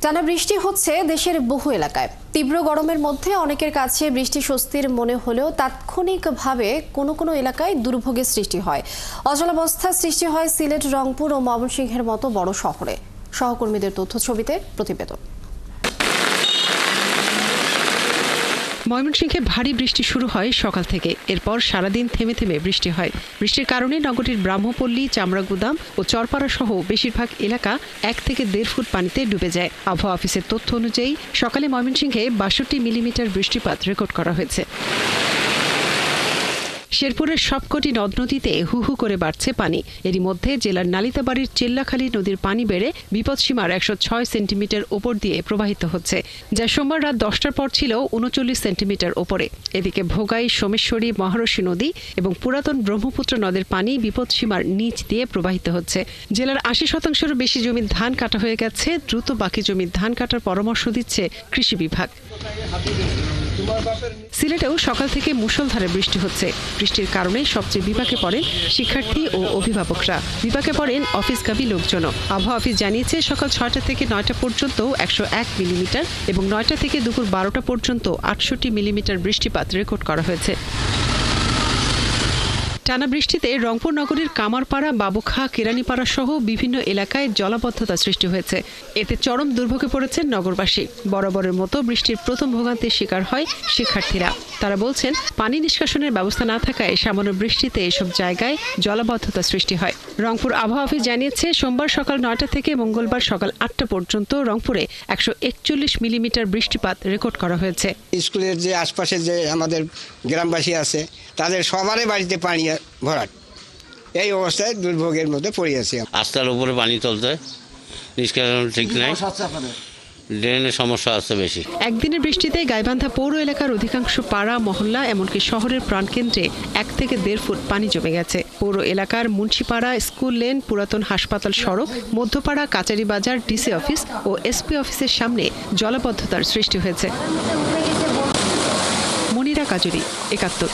টানা বৃষ্টি হচ্ছে দেশের বহু এলাকায়। তীব্র গরমের মধ্যে অনেকের কাছে বৃষ্টি স্বস্তির মনে হলেও তাৎক্ষণিকভাবে কোনো কোনো এলাকায় দুর্ভোগের সৃষ্টি হয়। অচলাবস্থা সৃষ্টি হয় সিলেট, রংপুর ও ময়মনসিংহের মতো বড় শহরে। সহকর্মীদের তথ্য ছবিতে প্রতিবেদন। ময়মনসিংহে ভারী বৃষ্টি শুরু হয় সকাল থেকে। এরপর সারাদিন থেমে থেমে বৃষ্টি হয়। বৃষ্টির কারণে নগরীর ব্রাহ্মপল্লী, চামড়াগুদাম ও চরপাড়া সহ বেশিরভাগ এলাকা 1 থেকে 1.5 ফুট পানিতে ডুবে যায়। আবহাওয়া অফিসের তথ্য অনুযায়ী সকালে ময়মনসিংহে 62 মিলিমিটার বৃষ্টিপাত রেকর্ড করা হয়েছে। শেরপুরের সবকটি নদ নদীতে হু হু করে বাড়ছে পানি। এরই মধ্যে জেলার নালিতাবাড়ির চেল্লাখালী নদীর পানি বেড়ে বিপদসীমার 106 সেন্টিমিটার ওপর দিয়ে প্রবাহিত হচ্ছে, যা সোমবার রাত 10টার পর ছিল 39 সেন্টিমিটার ওপরে। এদিকে ভোগাই, সোমেশ্বরী, মহারশী নদী এবং পুরাতন ব্রহ্মপুত্র নদের পানি বিপদসীমার নিচ দিয়ে প্রবাহিত হচ্ছে। জেলার 80%-এরও বেশি জমির ধান কাটা হয়ে গেছে। দ্রুত বাকি জমির ধান কাটার পরামর্শ দিচ্ছে কৃষি বিভাগ। সিলেটেও সকাল থেকে মুষলধারে বৃষ্টি হচ্ছে। বৃষ্টির কারণে সবচেয়ে বিপাকে পড়েন শিক্ষার্থী ও অভিভাবকরা। বিপাকে পড়েন অফিসগামী লোকজনও। আবহাওয়া অফিস জানিয়েছে সকাল 6টা থেকে 9টা পর্যন্ত 101 মিলিমিটার এবং 9টা থেকে দুপুর 12টা পর্যন্ত 68 মিলিমিটার বৃষ্টিপাত রেকর্ড করা হয়েছে। টানা বৃষ্টিতে রংপুর নগরীর কামারপাড়া, বাবুখা, কেরানীপাড়া সহ বিভিন্ন এলাকায় জলাবদ্ধতা সৃষ্টি হয়েছে। এতে চরম দুর্ভোগে পড়েছেন নগরবাসী। বরাবরের মতো বৃষ্টির প্রথম ভোগান্তির শিকার হয় শিক্ষার্থীরা। তারা বলছেন, পানি নিষ্কাশনের ব্যবস্থা না থাকায় সামান্য বৃষ্টিতে এসব জায়গায় জলাবদ্ধতা সৃষ্টি হয়। রংপুর আবহাওয়া অফিস জানিয়েছে সোমবার সকাল 9টা থেকে মঙ্গলবার সকাল 8টা পর্যন্ত রংপুরে 141 মিলিমিটার বৃষ্টিপাত রেকর্ড করা হয়েছে। স্কুলের যে আশপাশে যে আমাদের গ্রামবাসী আছে তাদের সবারই বাড়িতে পানি ভরাট। এই অবস্থায় দুর্ভোগের মধ্যে পড়িয়েছে। রাস্তার উপরে পানি চলছে, নিষ্কাশন ঠিক নাই, ড্রেনের সমস্যা আছে বেশি। একদিনের বৃষ্টিতে গাইবান্ধা পৌর এলাকার অধিকাংশ পাড়া, মহল্লা এমনকি শহরের প্রাণকেন্দ্রে 1 থেকে 1.5 ফুট পানি জমে গেছে। পৌর এলাকার মুন্সিপাড়া, স্কুল লেন, পুরাতন হাসপাতাল সড়ক, মধ্যপাড়া, কাচারি বাজার, ডিসি অফিস ও এসপি অফিসের সামনে জলাবদ্ধতার সৃষ্টি হয়েছে। মনিরা কাজুরি, 71।